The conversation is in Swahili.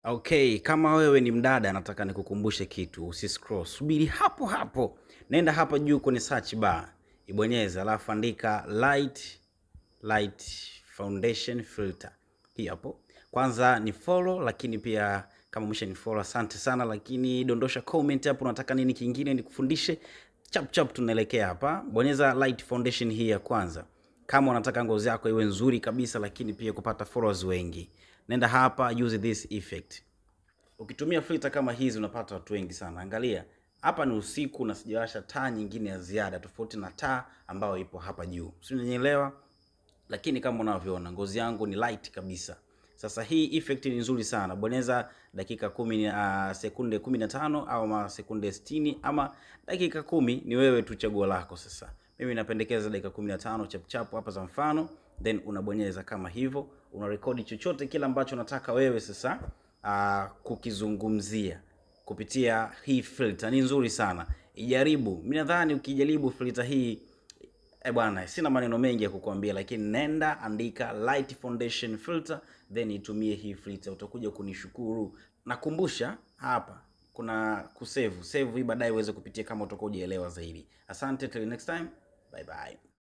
Okay, kama wewe ni mdada, nataka nikukumbushe kitu. Usiscroll, subiri hapo hapo, nenda hapa juu kwenye search bar, ibonyeze, alafu andika light foundation filter. Hii hapo. Kwanza ni follow, lakini pia kama ni follow, asante sana, lakini dondosha comment hapo unataka nini kingine nikufundishe. Chap tunaelekea hapa. Bonyeza light foundation hii ya kwanza. Kama unataka ngozi yako iwe nzuri kabisa, lakini pia kupata followers wengi, nenda hapa, use this effect. Ukitumia filter kama hizi unapata watu wengi sana. Angalia, hapa ni usiku na sijawasha taa nyingine ya ziada tofauti na taa ambayo ipo hapa juu. Sio, unanielewa? Lakini kama unavyoona ngozi yangu ni light kabisa. Sasa hii effect ni nzuri sana. Bonyeza dakika 10, sekunde 15 au sekunde 60 ama dakika 10, ni wewe tu, chaguo lako. Sasa mimi napendekeza dakika 15 chap hapa za mfano, then unabonyeza kama hivyo, una record chochote kile ambacho unataka wewe sasa kukizungumzia kupitia hii filter. Ni nzuri sana, ijaribu. Mimi nadhani ukijaribu filter hii, bwana, sina maneno mengi ya kukuambia, lakini nenda andika light foundation filter, then itumie hii filter, utakuja kunishukuru. Nakumbusha hapa kuna save hii baadaye uweze kupitia kama utakuwa hujaelewa zaidi. Asante, till next time, bye bye.